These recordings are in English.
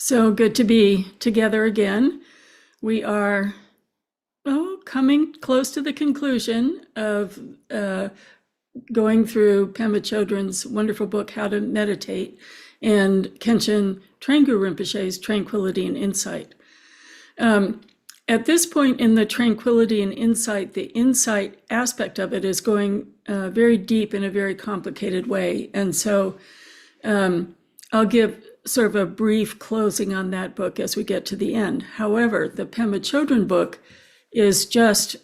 So good to be together again. We are coming close to the conclusion of going through Pema Chodron's wonderful book, How to Meditate, and Kenshin Trangu Rinpoche's Tranquility and Insight. At this point in the Tranquility and Insight, the insight aspect of it is going very deep in a very complicated way. And so I'll give sort of a brief closing on that book as we get to the end. However, the Pema Chodron book is just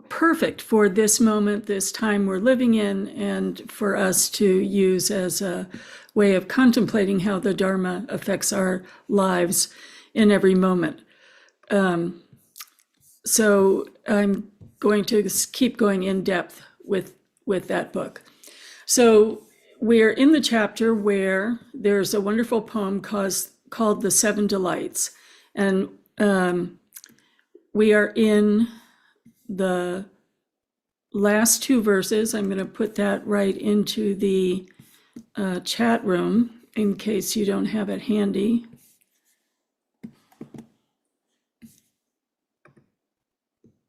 perfect for this moment, this time we're living in, and for us to use as a way of contemplating how the Dharma affects our lives in every moment. So I'm going to keep going in depth with that book. So we're in the chapter where there's a wonderful poem called The Seven Delights. And we are in the last two verses. I'm going to put that right into the chat room in case you don't have it handy.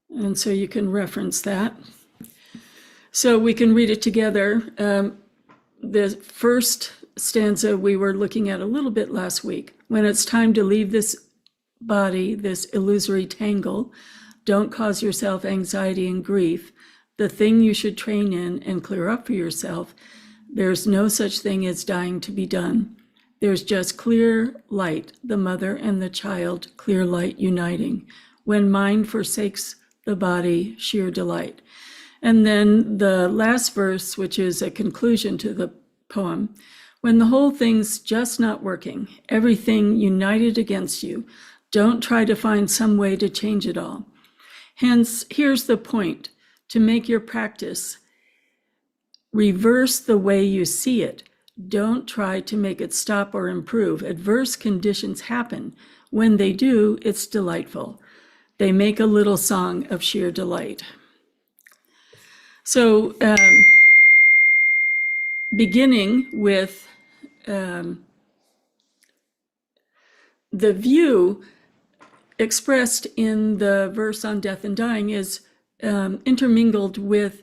And so you can reference that. So we can read it together. The first stanza we were looking at a little bit last week. When it's time to leave this body, this illusory tangle, don't cause yourself anxiety and grief. The thing you should train in and clear up for yourself, there's no such thing as dying to be done. There's just clear light, the mother and the child, clear light uniting. When mind forsakes the body, sheer delight. And then the last verse, which is a conclusion to the poem, when the whole thing's just not working, everything united against you, don't try to find some way to change it all. Hence, here's the point, to make your practice, reverse the way you see it. Don't try to make it stop or improve. Adverse conditions happen. When they do, it's delightful. They make a little song of sheer delight. So beginning with the view expressed in the verse on death and dying is intermingled with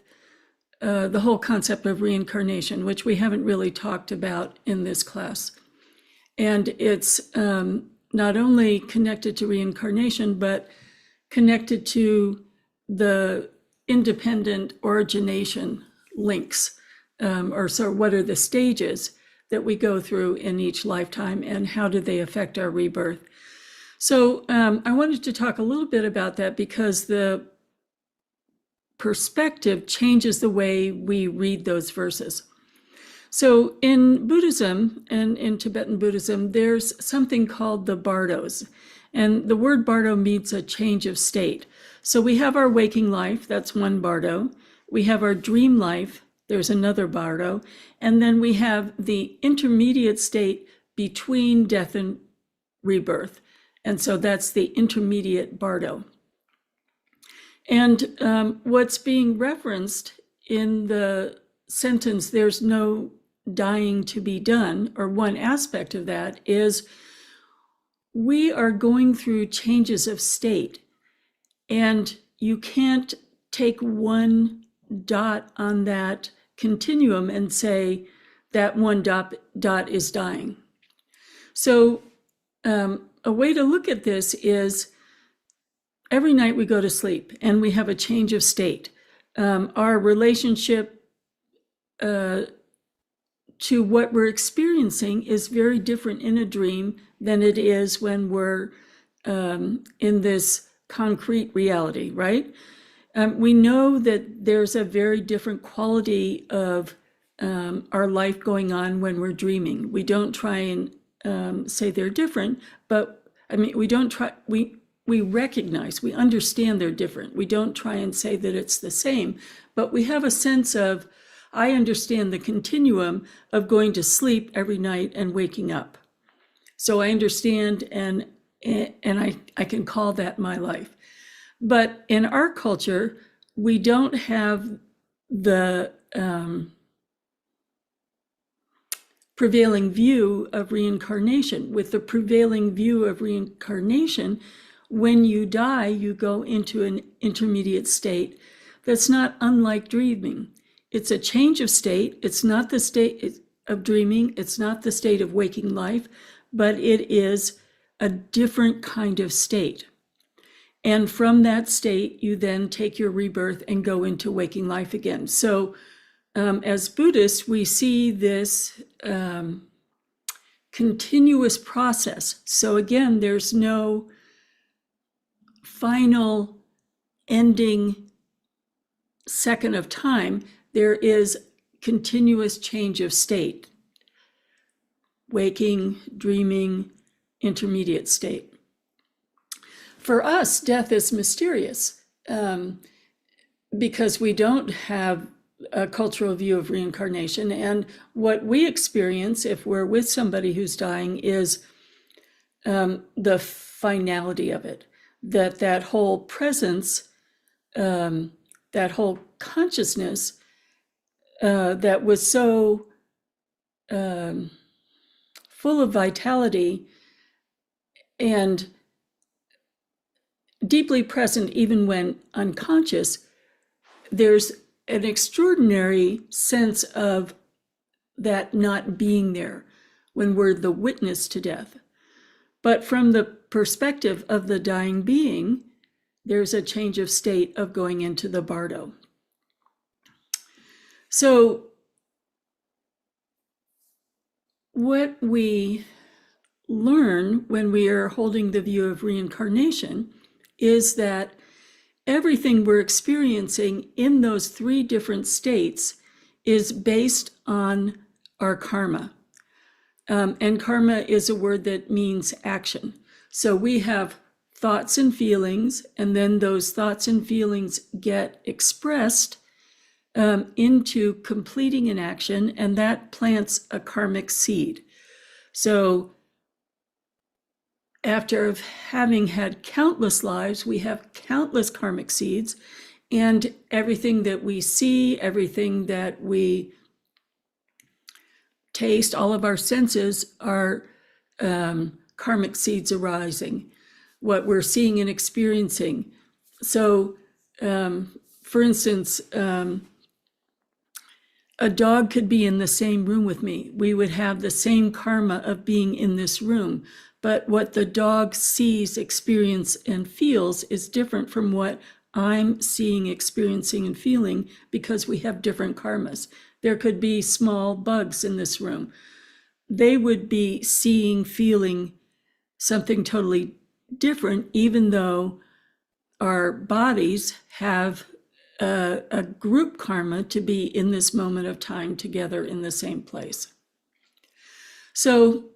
the whole concept of reincarnation, which we haven't really talked about in this class. And it's not only connected to reincarnation, but connected to the independent origination links, or so what are the stages that we go through in each lifetime and how do they affect our rebirth? So I wanted to talk a little bit about that because the perspective changes the way we read those verses. So in Buddhism and in Tibetan Buddhism, there's something called the bardos. And the word bardo means a change of state. So we have our waking life, that's one bardo. We have our dream life, there's another bardo. And then we have the intermediate state between death and rebirth. And so that's the intermediate bardo. And what's being referenced in the sentence, there's no dying to be done, or one aspect of that is we are going through changes of state. And you can't take one dot on that continuum and say that one dot is dying. So a way to look at this is every night we go to sleep and we have a change of state. Our relationship to what we're experiencing is very different in a dream than it is when we're in this concrete reality, right? We know that there's a very different quality of our life going on when we're dreaming. We don't try and say they're different, but I mean, we recognize, we understand they're different. We don't try and say that it's the same, but we have a sense of, I understand the continuum of going to sleep every night and waking up. So I understand and I can call that my life. But in our culture, we don't have the prevailing view of reincarnation. With the prevailing view of reincarnation, when you die, you go into an intermediate state that's not unlike dreaming. It's a change of state. It's not the state of dreaming. It's not the state of waking life, but it is a different kind of state. And from that state, you then take your rebirth and go into waking life again. So as Buddhists, we see this continuous process. So again, there's no final ending second of time. There is continuous change of state, waking, dreaming, intermediate state. For us, death is mysterious because we don't have a cultural view of reincarnation. And what we experience if we're with somebody who's dying is the finality of it, that whole presence, that whole consciousness that was so full of vitality and deeply present even when unconscious, there's an extraordinary sense of that not being there when we're the witness to death. But from the perspective of the dying being, there's a change of state of going into the bardo. So what we learn when we are holding the view of reincarnation is that everything we're experiencing in those three different states is based on our karma. And karma is a word that means action. So we have thoughts and feelings, and then those thoughts and feelings get expressed into completing an action, and that plants a karmic seed. So after having had countless lives, we have countless karmic seeds, and everything that we see, everything that we taste, all of our senses are karmic seeds arising, what we're seeing and experiencing. So, for instance, a dog could be in the same room with me. We would have the same karma of being in this room. But what the dog sees, experiences, and feels is different from what I'm seeing, experiencing, and feeling because we have different karmas. There could be small bugs in this room. They would be seeing, feeling something totally different, even though our bodies have a group karma to be in this moment of time together in the same place. So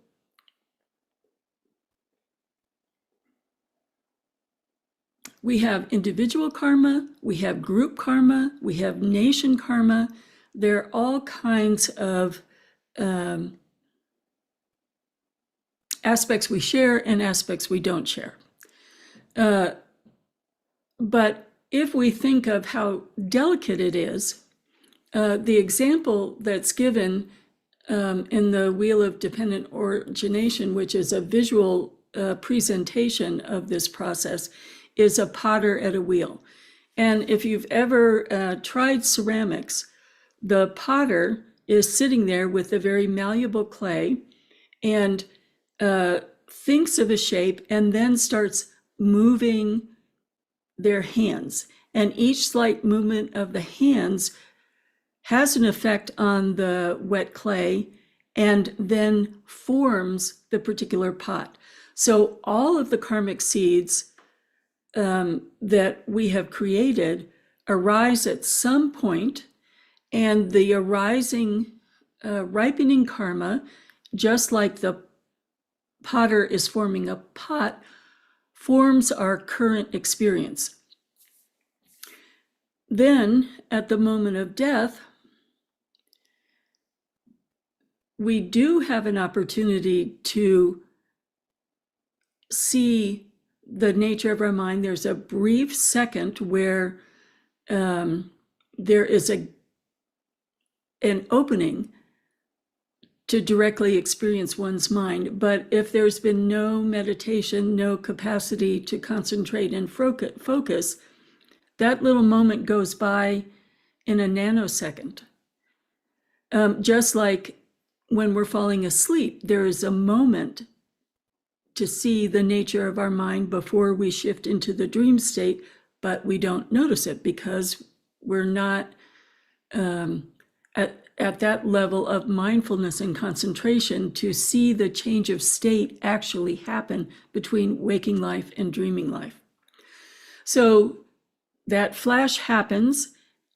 we have individual karma, we have group karma, we have nation karma. There are all kinds of aspects we share and aspects we don't share. But if we think of how delicate it is, the example that's given in the Wheel of Dependent Origination, which is a visual presentation of this process, is a potter at a wheel. And if you've ever tried ceramics, the potter is sitting there with a very malleable clay and thinks of a shape and then starts moving their hands. And each slight movement of the hands has an effect on the wet clay and then forms the particular pot. So all of the karmic seeds that we have created arise at some point, and the arising, ripening karma, just like the potter is forming a pot, forms our current experience. Then, at the moment of death, we do have an opportunity to see the nature of our mind. There's a brief second where there is an opening to directly experience one's mind. But if there's been no meditation, no capacity to concentrate and focus, that little moment goes by in a nanosecond. Just like when we're falling asleep, there is a moment to see the nature of our mind before we shift into the dream state, but we don't notice it because we're not at that level of mindfulness and concentration to see the change of state actually happen between waking life and dreaming life. So that flash happens,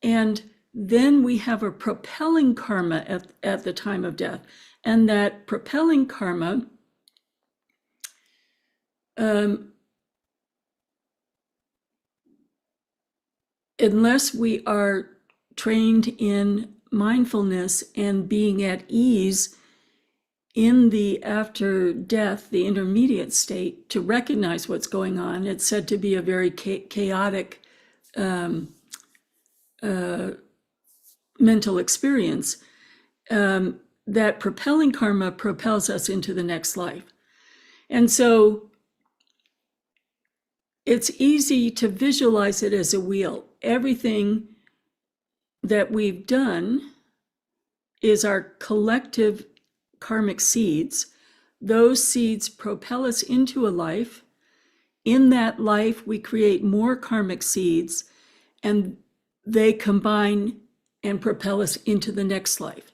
and then we have a propelling karma at the time of death. And that propelling karma unless we are trained in mindfulness and being at ease in the after death, the intermediate state, to recognize what's going on, it's said to be a very chaotic mental experience. That propelling karma propels us into the next life. And so it's easy to visualize it as a wheel. Everything that we've done is our collective karmic seeds. Those seeds propel us into a life. In that life, we create more karmic seeds, and they combine and propel us into the next life.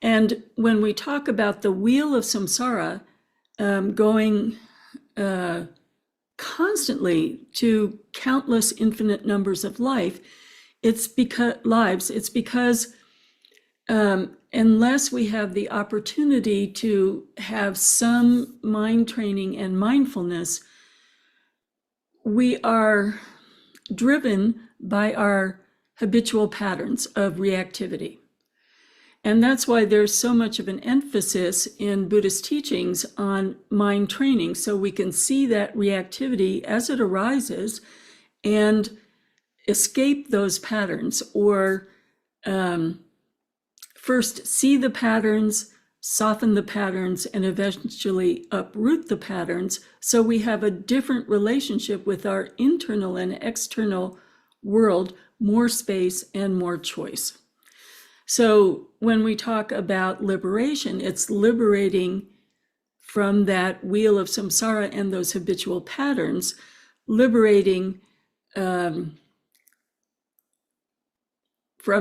And when we talk about the wheel of samsara going constantly to countless infinite numbers of life, it's because unless we have the opportunity to have some mind training and mindfulness, we are driven by our habitual patterns of reactivity. And that's why there's so much of an emphasis in Buddhist teachings on mind training, so we can see that reactivity as it arises and escape those patterns, or first see the patterns, soften the patterns, and eventually uproot the patterns, so we have a different relationship with our internal and external world, more space and more choice. So when we talk about liberation, it's liberating from that wheel of samsara and those habitual patterns, liberating from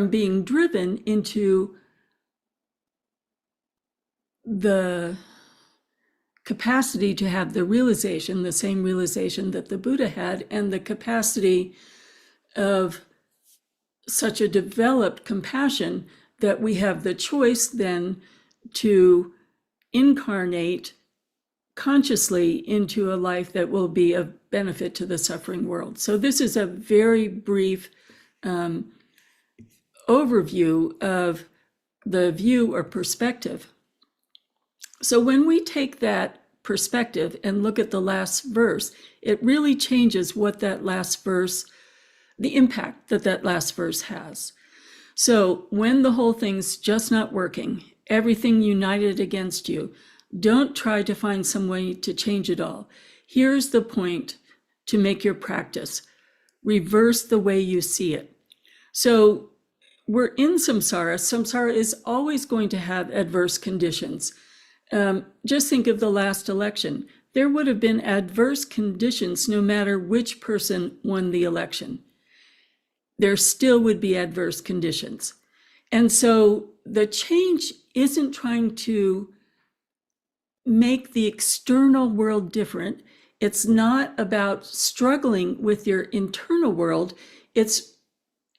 being driven into the capacity to have the realization, the same realization that the Buddha had, and the capacity of such a developed compassion that we have the choice then to incarnate consciously into a life that will be of benefit to the suffering world. So this is a very brief overview of the view or perspective. So when we take that perspective and look at the last verse, it really changes what that last verse, the impact that that last verse has. So when the whole thing's just not working, everything united against you, don't try to find some way to change it all. Here's the point to make your practice. Reverse the way you see it. So we're in samsara. Samsara is always going to have adverse conditions. Just think of the last election. There would have been adverse conditions no matter which person won the election. There still would be adverse conditions. And so the change isn't trying to make the external world different. It's not about struggling with your internal world.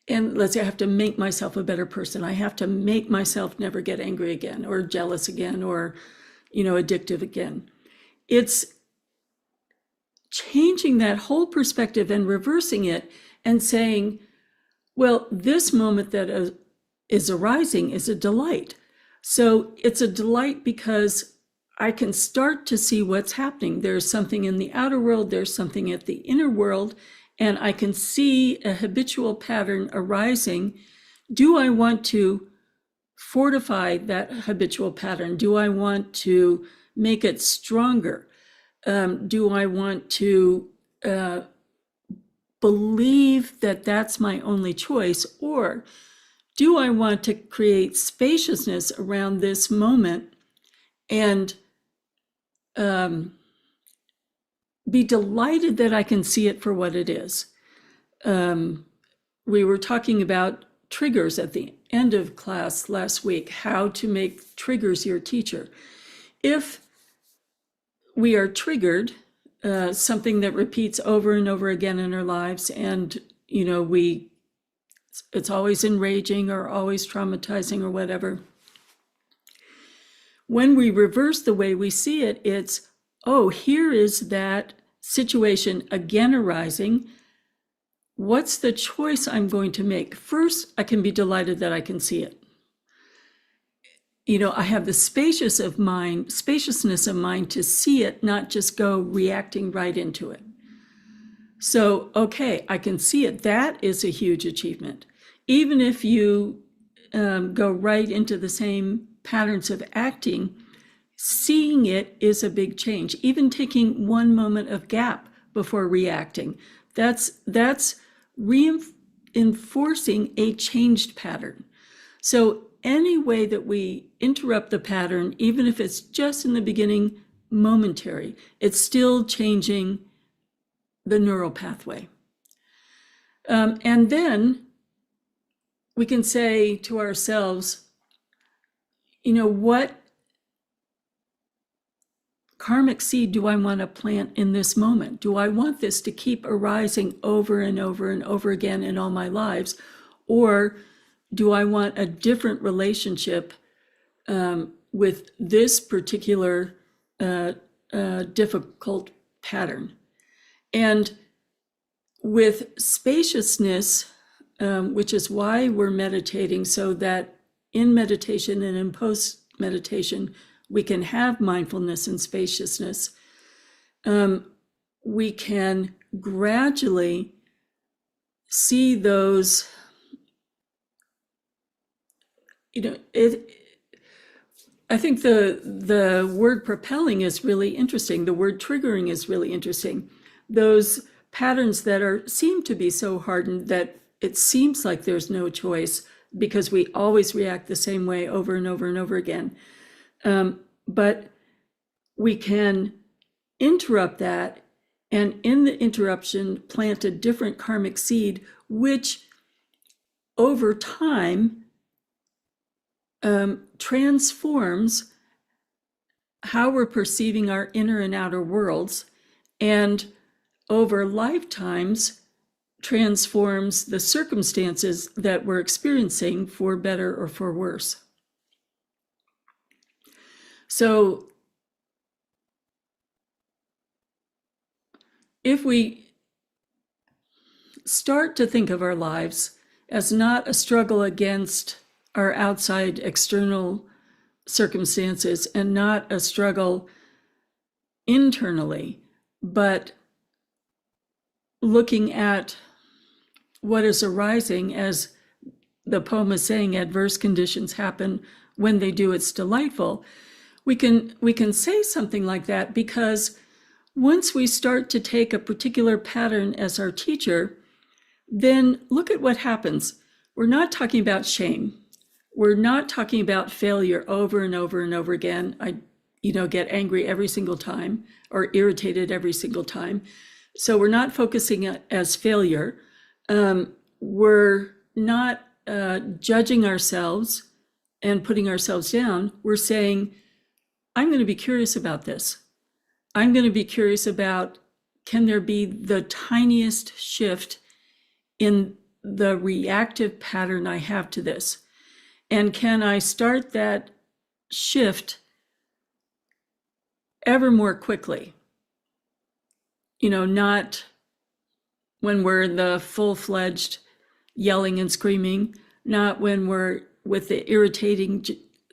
And let's say I have to make myself a better person. I have to make myself never get angry again, or jealous again, or, addictive again. It's changing that whole perspective and reversing it and saying, well, this moment that is arising is a delight. So it's a delight because I can start to see what's happening. There's something in the outer world, there's something at the inner world, and I can see a habitual pattern arising. Do I want to fortify that habitual pattern? Do I want to make it stronger? Do I want to believe that that's my only choice? Or do I want to create spaciousness around this moment and be delighted that I can see it for what it is? We were talking about triggers at the end of class last week, how to make triggers your teacher. If we are triggered, something that repeats over and over again in our lives, and it's always enraging or always traumatizing or whatever. When we reverse the way we see it, it's, oh, here is that situation again arising. What's the choice I'm going to make? First, I can be delighted that I can see it. I have the spaciousness of mind to see it, not just go reacting right into it. So, okay, I can see it. That is a huge achievement. Even if you go right into the same patterns of acting, seeing it is a big change. Even taking one moment of gap before reacting, that's reinforcing a changed pattern. So any way that we interrupt the pattern, even if it's just in the beginning, momentary, it's still changing the neural pathway. And then we can say to ourselves, what karmic seed do I want to plant in this moment? Do I want this to keep arising over and over and over again in all my lives? Or do I want a different relationship with this particular difficult pattern? And with spaciousness, which is why we're meditating, so that in meditation and in post-meditation, we can have mindfulness and spaciousness. We can gradually see those, I think the word propelling is really interesting. The word triggering is really interesting. Those patterns that seem to be so hardened that it seems like there's no choice because we always react the same way over and over and over again. But we can interrupt that, and in the interruption, plant a different karmic seed, which over time transforms how we're perceiving our inner and outer worlds, and over lifetimes transforms the circumstances that we're experiencing for better or for worse. So if we start to think of our lives as not a struggle against our outside external circumstances and not a struggle internally, but looking at what is arising, as the poem is saying, adverse conditions happen. When they do, it's delightful. We can say something like that, because once we start to take a particular pattern as our teacher, then look at what happens. We're not talking about shame. We're not talking about failure over and over and over again. I get angry every single time or irritated every single time. So we're not focusing as failure. We're not judging ourselves and putting ourselves down. We're saying, I'm going to be curious about this. I'm going to be curious about, can there be the tiniest shift in the reactive pattern I have to this? And can I start that shift ever more quickly? Not when we're the full-fledged yelling and screaming, not when we're with the irritating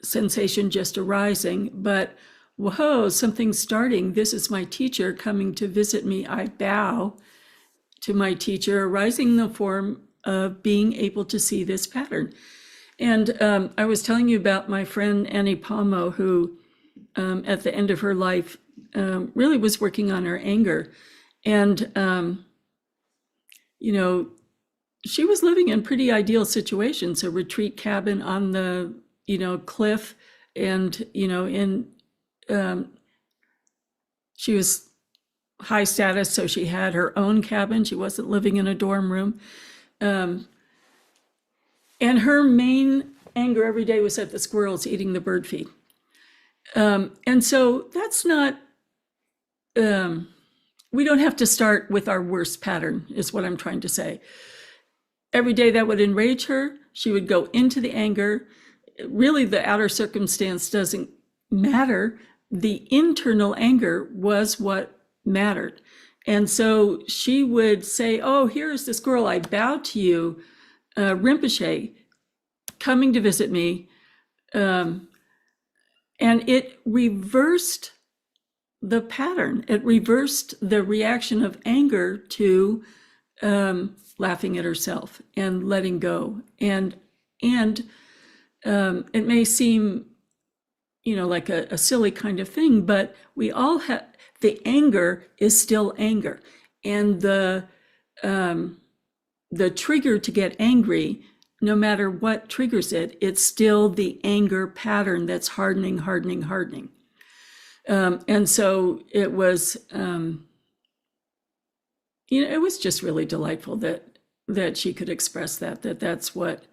sensation just arising, but whoa, something's starting. This is my teacher coming to visit me. I bow to my teacher, arising in the form of being able to see this pattern. And I was telling you about my friend Annie Palmo, who at the end of her life really was working on her anger. And, she was living in pretty ideal situations, a retreat cabin on the, cliff. And, she was high status, so she had her own cabin. She wasn't living in a dorm room. And her main anger every day was at the squirrels eating the bird feed. And so that's not, we don't have to start with our worst pattern, is what I'm trying to say. Every day that would enrage her, she would go into the anger. Really, the outer circumstance doesn't matter. The internal anger was what mattered. And so she would say, oh, here's the squirrel, I bow to you, Rinpoche, coming to visit me. And it reversed the pattern. It reversed the reaction of anger to laughing at herself and letting go. And it may seem, like a silly kind of thing, but we all have, the anger is still anger. And the trigger to get angry, no matter what triggers it, it's still the anger pattern that's hardening. And so it was, it was just really delightful that she could express that's what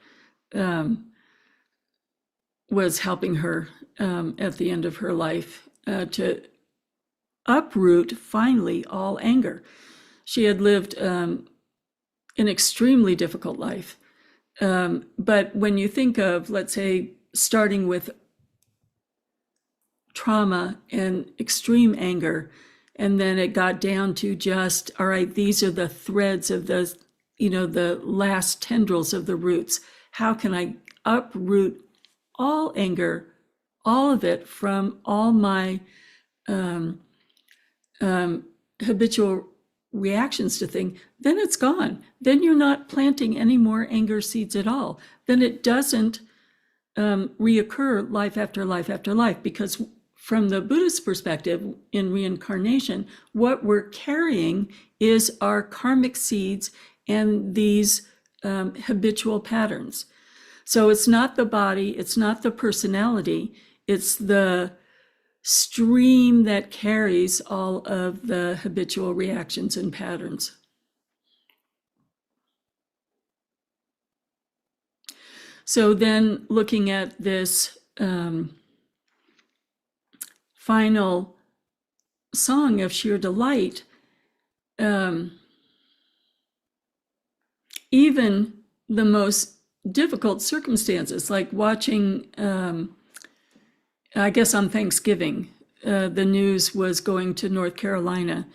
was helping her at the end of her life to uproot finally all anger. She had lived an extremely difficult life. But when you think of, let's say, starting with trauma and extreme anger, and then it got down to just, all right, these are the threads of the, the last tendrils of the roots. How can I uproot all anger, all of it, from all my habitual reactions to things? Then it's gone. Then you're not planting any more anger seeds at all. Then it doesn't reoccur life after life after life, because from the Buddhist perspective in reincarnation, what we're carrying is our karmic seeds and these habitual patterns. So it's not the body, it's not the personality, it's the stream that carries all of the habitual reactions and patterns. So then looking at this final song of sheer delight, even the most difficult circumstances, like watching, I guess on Thanksgiving, the news was going to North Carolina,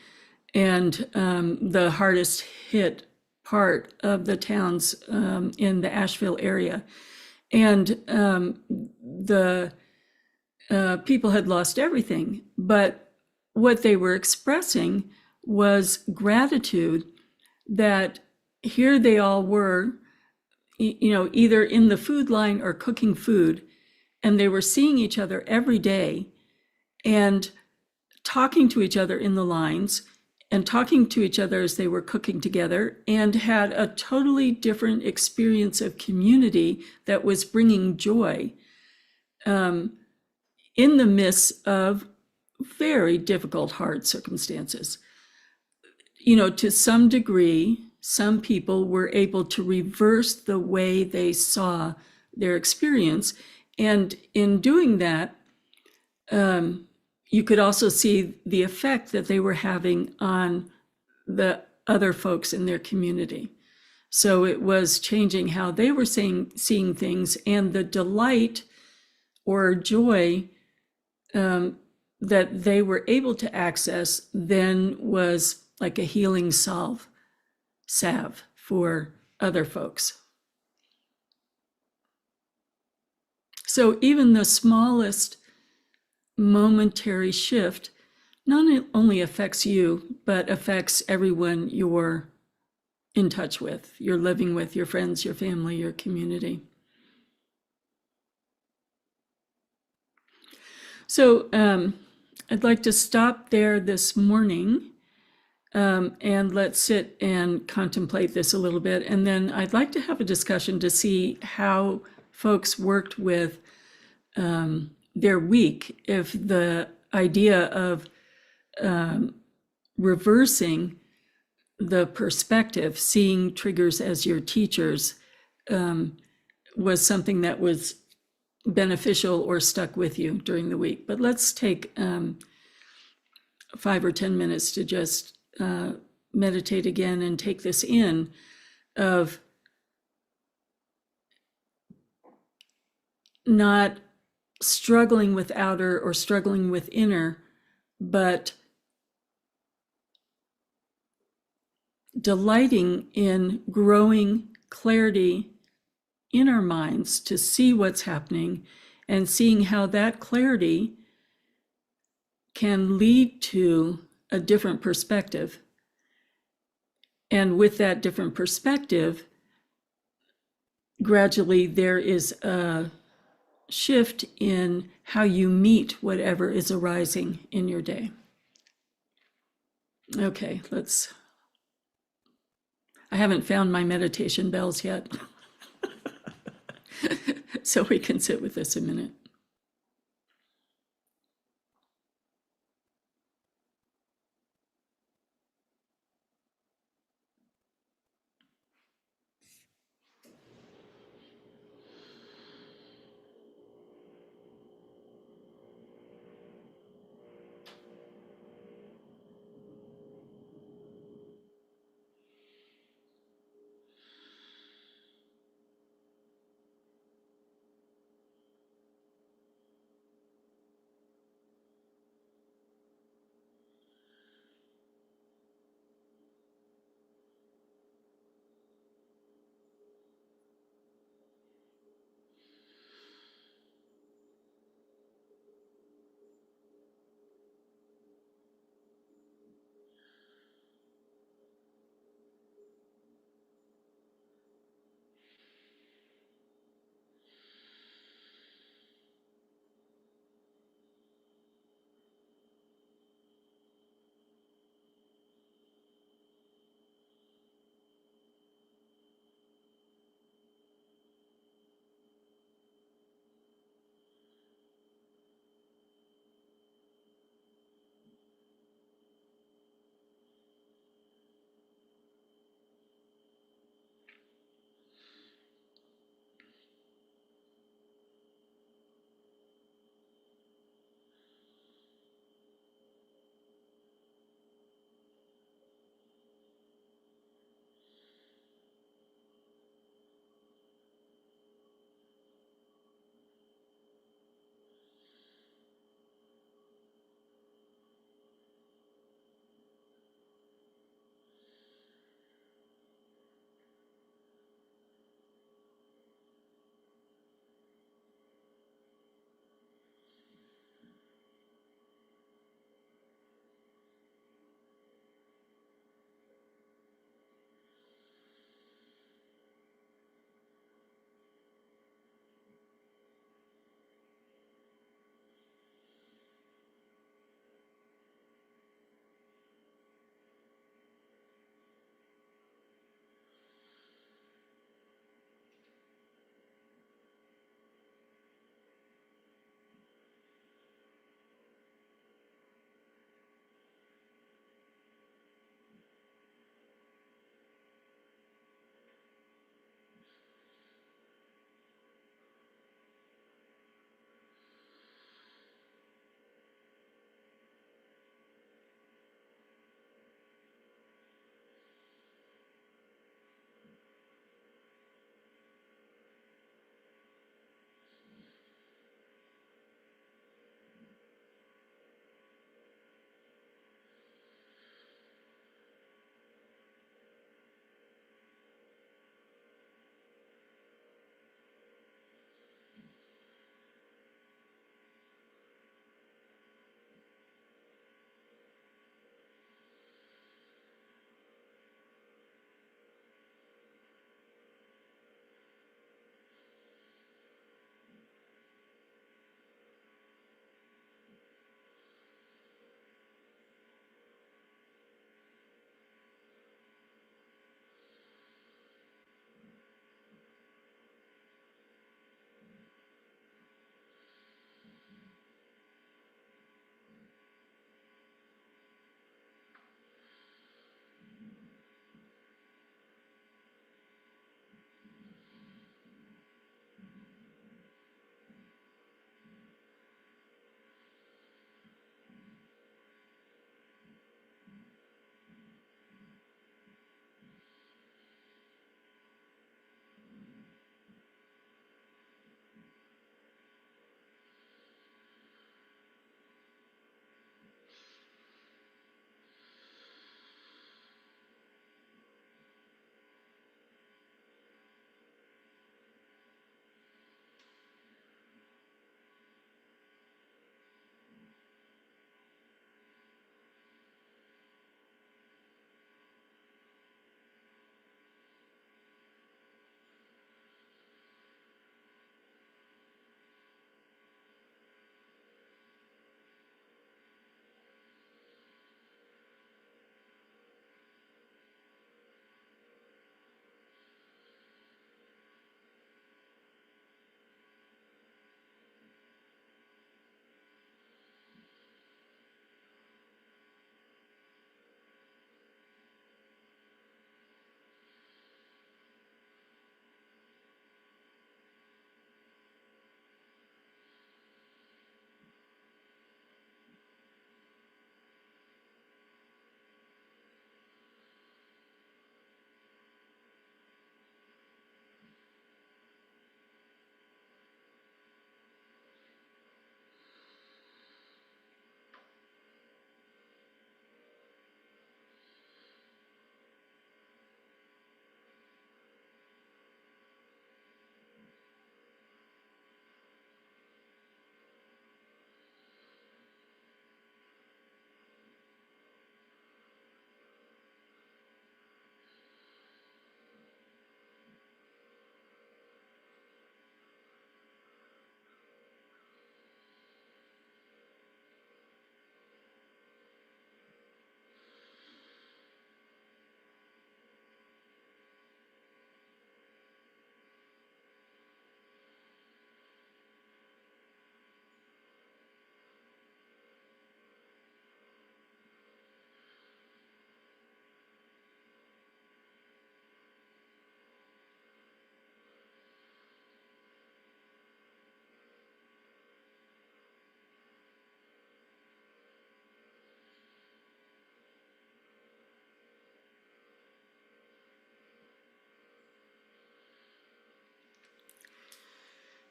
and the hardest hit part of the towns in the Asheville area. And the people had lost everything, but what they were expressing was gratitude that here they all were, either in the food line or cooking food, and they were seeing each other every day and talking to each other in the lines and talking to each other as they were cooking together, and had a totally different experience of community that was bringing joy in the midst of very difficult, hard circumstances. To some degree, some people were able to reverse the way they saw their experience. And in doing that, you could also see the effect that they were having on the other folks in their community. So it was changing how they were seeing things, and the delight or joy that they were able to access then was like a healing salve for other folks. So even the smallest momentary shift not only affects you, but affects everyone you're in touch with, you're living with, your friends, your family, your community. So I'd like to stop there this morning, and let's sit and contemplate this a little bit. And then I'd like to have a discussion to see how folks worked with their week. If the idea of reversing the perspective, seeing triggers as your teachers, was something that was beneficial or stuck with you during the week. But let's take 5 or 10 minutes to just meditate again and take this in of not struggling with outer or struggling with inner, but delighting in growing clarity in our minds to see what's happening and seeing how that clarity can lead to a different perspective. And with that different perspective, gradually there is a shift in how you meet whatever is arising in your day. Okay, I haven't found my meditation bells yet. So we can sit with this a minute.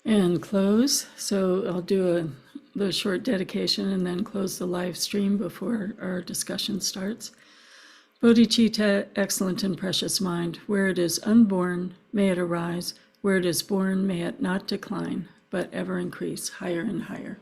And close. So I'll do the short dedication and then close the live stream before our discussion starts. Bodhicitta, excellent and precious mind, where it is unborn, may it arise. Where it is born, may it not decline, but ever increase higher and higher.